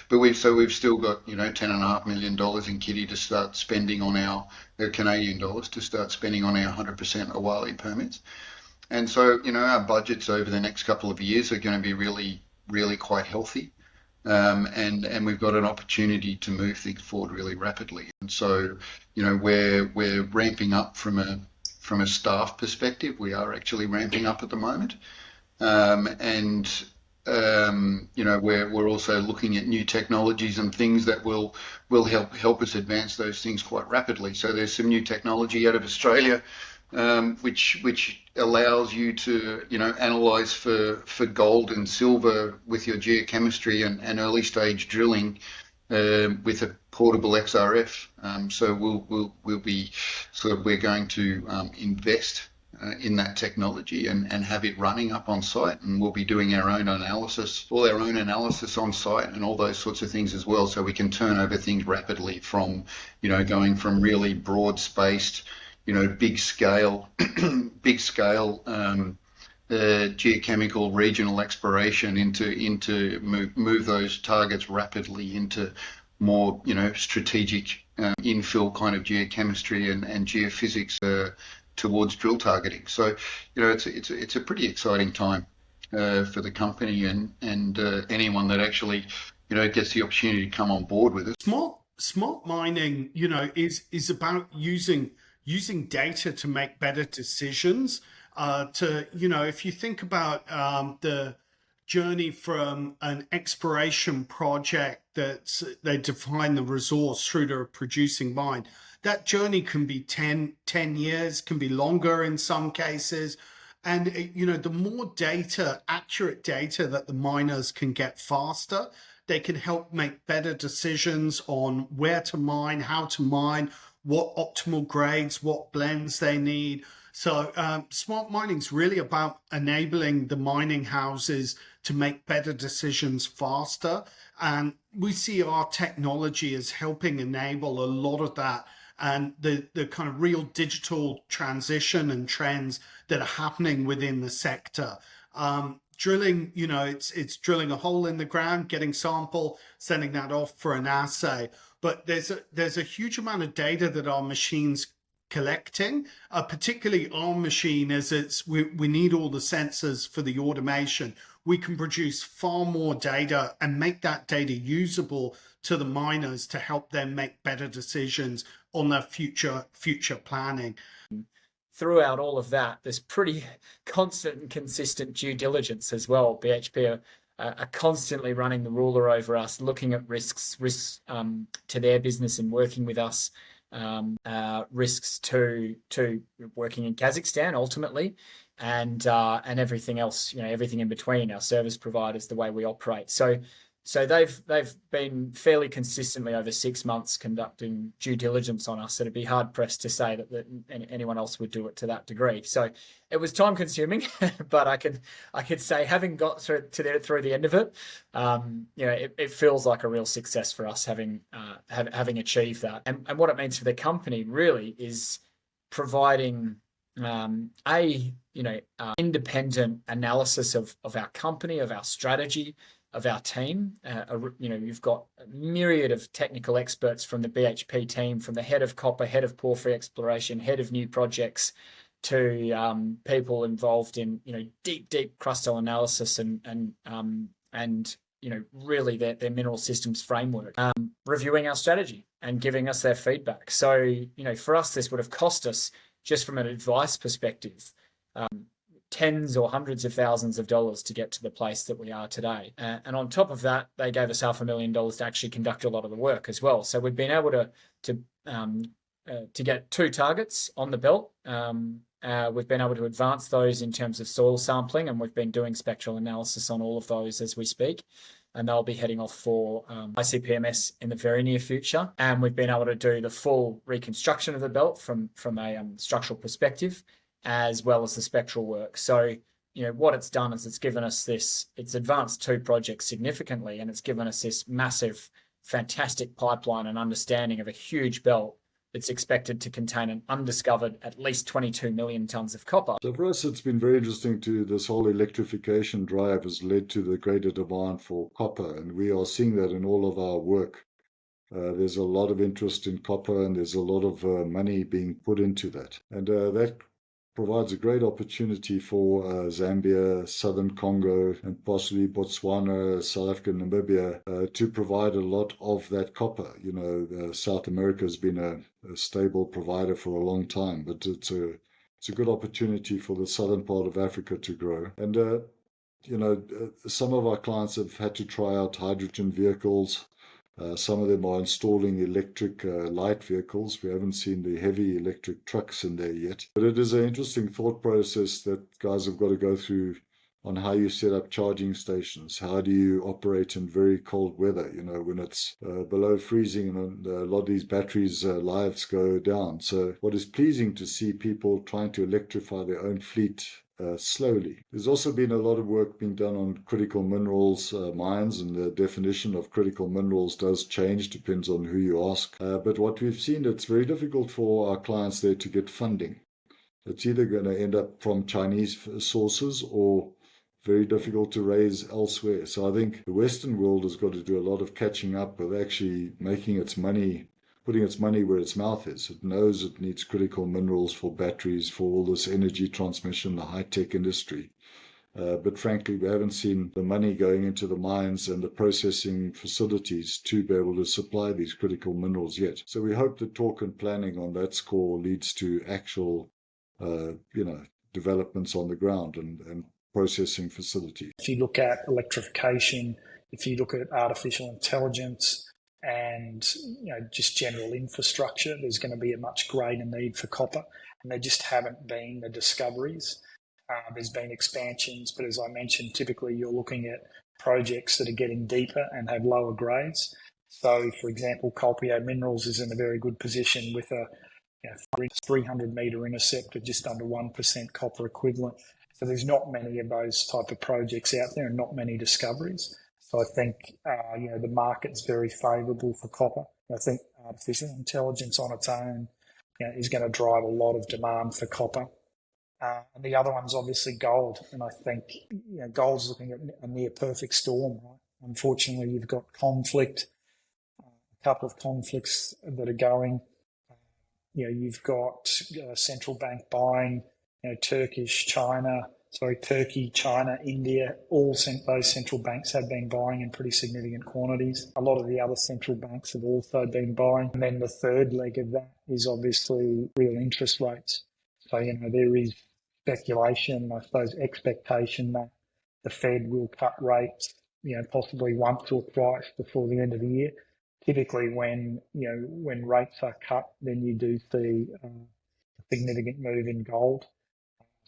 but we've still got, $10.5 million in kitty to start spending on our Canadian dollars to start spending on our 100% Awalé permits. And so, our budgets over the next couple of years are going to be really, really quite healthy. And we've got an opportunity to move things forward really rapidly. And so, we're ramping up from a staff perspective. We are actually ramping up at the moment. And we're also looking at new technologies and things that will help us advance those things quite rapidly. So there's some new technology out of Australia, which allows you to analyze for gold and silver with your geochemistry and early stage drilling with a portable XRF. So we're going to invest in that technology and have it running up on site, and we'll be doing all our own analysis on site and all those sorts of things as well, so we can turn over things rapidly from going from really broad spaced, big scale geochemical regional exploration into move those targets rapidly into more strategic infill kind of geochemistry and geophysics towards drill targeting. So it's a pretty exciting time for the company and anyone that actually gets the opportunity to come on board with it. Smart mining, is about using data to make better decisions. If you think about the journey from an exploration project that they define the resource through to a producing mine, that journey can be 10 years, can be longer in some cases. And, the more accurate data that the miners can get faster, they can help make better decisions on where to mine, how to mine, what optimal grades, what blends they need. So smart mining is really about enabling the mining houses to make better decisions faster. And we see our technology as helping enable a lot of that, and the kind of real digital transition and trends that are happening within the sector. Drilling, it's drilling a hole in the ground, getting sample, sending that off for an assay. But there's a huge amount of data that our machines collecting, particularly our machine, as we need all the sensors for the automation. We can produce far more data and make that data usable to the miners to help them make better decisions on their future planning. Throughout all of that, there's pretty constant and consistent due diligence as well. BHP are constantly running the ruler over us, looking at risks to their business and working with us, risks to working in Kazakhstan ultimately, and everything else, everything in between, our service providers, the way we operate. So they've been fairly consistently over 6 months conducting due diligence on us. It'd be hard pressed to say that anyone else would do it to that degree. So it was time consuming, but I could say, having got through the end of it, it feels like a real success for us having achieved that. And what it means for the company really is providing independent analysis of our company, of our strategy, of our team. You've got a myriad of technical experts from the BHP team, from the head of copper, head of porphyry exploration, head of new projects, to people involved in deep crustal analysis and really their mineral systems framework, reviewing our strategy and giving us their feedback. So for us, this would have cost us, just from an advice perspective, tens or hundreds of thousands of dollars to get to the place that we are today. And on top of that, they gave us $500,000 to actually conduct a lot of the work as well. So we've been able to get 2 targets on the belt. We've been able to advance those in terms of soil sampling, and we've been doing spectral analysis on all of those as we speak. And they'll be heading off for ICPMS in the very near future. And we've been able to do the full reconstruction of the belt from a structural perspective, as well as the spectral work. So, what it's done is it's advanced 2 projects significantly, and it's given us this massive, fantastic pipeline and understanding of a huge belt that's expected to contain an undiscovered at least 22 million tonnes of copper. So for us, it's been very interesting this whole electrification drive has led to the greater demand for copper, and we are seeing that in all of our work. There's a lot of interest in copper, and there's a lot of money being put into that. And that provides a great opportunity for Zambia, Southern Congo, and possibly Botswana, South Africa, Namibia, to provide a lot of that copper. South America has been a stable provider for a long time, but it's a good opportunity for the southern part of Africa to grow. And some of our clients have had to try out hydrogen vehicles. Some of them are installing electric light vehicles. We haven't seen the heavy electric trucks in there yet. But it is an interesting thought process that guys have got to go through on how you set up charging stations. How do you operate in very cold weather, when it's below freezing, and a lot of these batteries' lives go down. So what is pleasing to see people trying to electrify their own fleet slowly. There's also been a lot of work being done on critical minerals mines, and the definition of critical minerals does change, depends on who you ask. But what we've seen, it's very difficult for our clients there to get funding. It's either going to end up from Chinese sources or very difficult to raise elsewhere. So I think the Western world has got to do a lot of catching up with actually making its money, putting its money where its mouth is. It knows it needs critical minerals for batteries, for all this energy transmission, the high-tech industry. But frankly, we haven't seen the money going into the mines and the processing facilities to be able to supply these critical minerals yet. So we hope that talk and planning on that score leads to actual, developments on the ground and processing facilities. If you look at electrification, if you look at artificial intelligence, and just general infrastructure, there's going to be a much greater need for copper, and there just haven't been the discoveries. There's been expansions, but as I mentioned, typically you're looking at projects that are getting deeper and have lower grades. So, for example, Colpio Minerals is in a very good position with a 300 metre intercept of just under 1% copper equivalent. So there's not many of those type of projects out there, and not many discoveries. So I think, the market's very favourable for copper. I think artificial intelligence on its own is going to drive a lot of demand for copper. And the other one's obviously gold. And I think gold's looking at a near perfect storm. Right? Unfortunately, you've got conflict, a couple of conflicts that are going. You've got central bank buying, Turkey, China, India, those central banks have been buying in pretty significant quantities. A lot of the other central banks have also been buying. And then the third leg of that is obviously real interest rates. So, there is speculation, I suppose, expectation that the Fed will cut rates, possibly once or twice before the end of the year. Typically when rates are cut, then you do see a significant move in gold.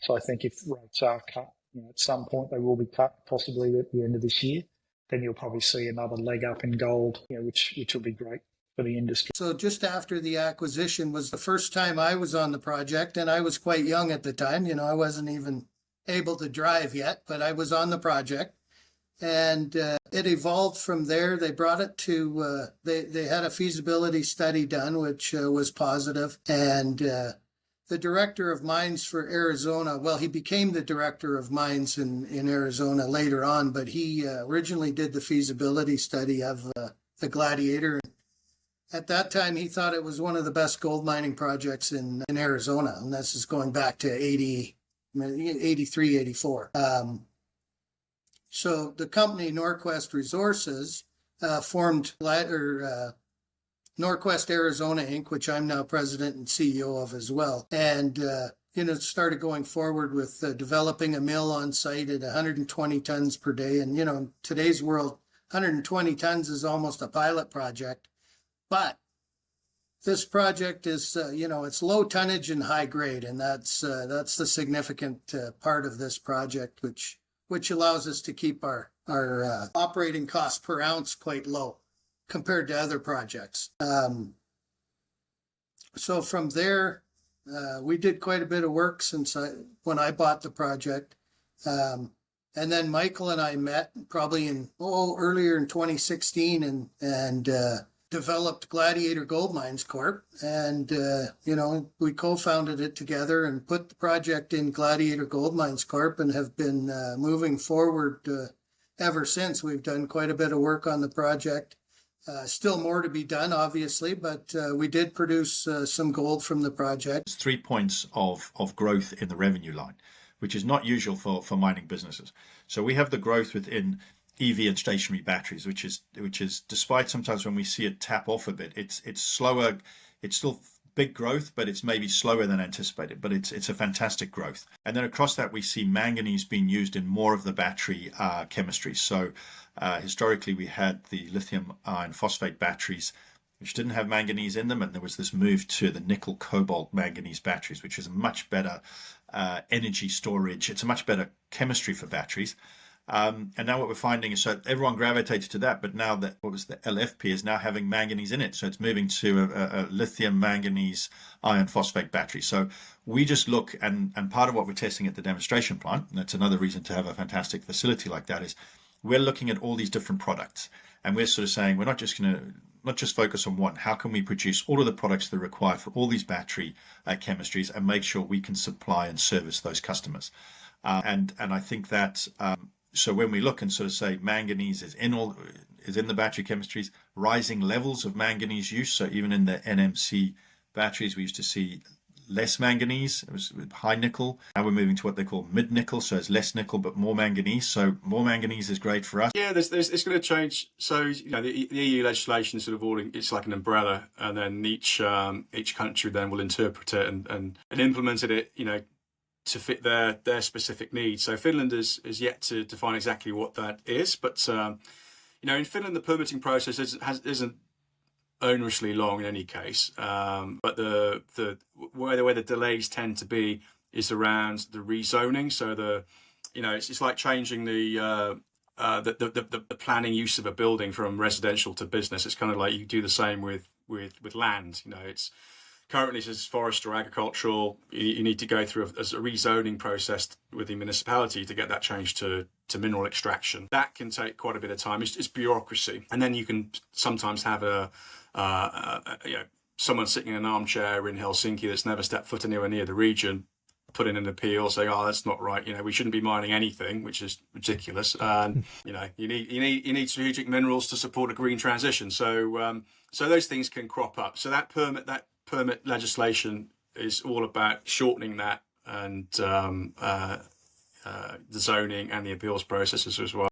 So I think if rates are cut, at some point they will be cut, possibly at the end of this year, then you'll probably see another leg up in gold, which will be great for the industry. So just after the acquisition was the first time I was on the project, and I was quite young at the time. I wasn't even able to drive yet, but I was on the project. And it evolved from there. They brought it to, they had a feasibility study done, which was positive. And the director of mines for Arizona, well, he became the director of mines in Arizona later on, but he originally did the feasibility study of the Gladiator. At that time, he thought it was one of the best gold mining projects in Arizona. And this is going back to 83, 84. So the company Norquest Resources formed Norquest Arizona Inc., which I'm now president and CEO of as well. And, started going forward with developing a mill on site at 120 tons per day. And, in today's world, 120 tons is almost a pilot project. But this project is, it's low tonnage and high grade. And that's the significant part of this project, which allows us to keep our operating costs per ounce quite low compared to other projects. So from there, we did quite a bit of work when I bought the project. And then Michael and I met probably earlier in 2016 and developed Gladiator Gold Mines Corp. And, we co-founded it together and put the project in Gladiator Gold Mines Corp and have been moving forward ever since. We've done quite a bit of work on the project. Still more to be done, obviously, but we did produce some gold from the project. There's 3 points of growth in the revenue line, which is not usual for mining businesses. So we have the growth within EV and stationary batteries, which is despite sometimes when we see it tap off a bit, it's slower. It's still big growth, but it's maybe slower than anticipated, but it's a fantastic growth. And then across that, we see manganese being used in more of the battery chemistry. So historically, we had the lithium iron phosphate batteries, which didn't have manganese in them, and there was this move to the nickel cobalt manganese batteries, which is a much better energy storage. It's a much better chemistry for batteries. And now what we're finding is, so everyone gravitated to that, but now that what was the LFP is now having manganese in it. So it's moving to a lithium manganese iron phosphate battery. So we just look, and part of what we're testing at the demonstration plant, and that's another reason to have a fantastic facility like that, is we're looking at all these different products. And we're sort of saying, we're not just focus on one. How can we produce all of the products that are required for all these battery chemistries and make sure we can supply and service those customers? And I think that, so when we look and sort of say manganese is in the battery chemistries, rising levels of manganese use. So even in the NMC batteries, we used to see less manganese. It was high nickel. Now we're moving to what they call mid nickel. So it's less nickel, but more manganese. So more manganese is great for us. Yeah, it's going to change. So, the EU legislation sort of it's like an umbrella, and then each country then will interpret it and implement it, to fit their specific needs. So Finland is yet to define exactly what that is, but in Finland the permitting process isn't onerously long in any case. But where the delays tend to be is around the rezoning. So it's like changing the planning use of a building from residential to business. It's kind of like you do the same with land. It's currently says forest or agricultural. You need to go through a rezoning process with the municipality to get that changed to mineral extraction. That can take quite a bit of time. It's bureaucracy, and then you can sometimes have someone sitting in an armchair in Helsinki that's never stepped foot anywhere near the region, put in an appeal saying, "Oh, that's not right. We shouldn't be mining anything," which is ridiculous. And you need strategic minerals to support a green transition. So those things can crop up. So that permit legislation is all about shortening that and the zoning and the appeals processes as well.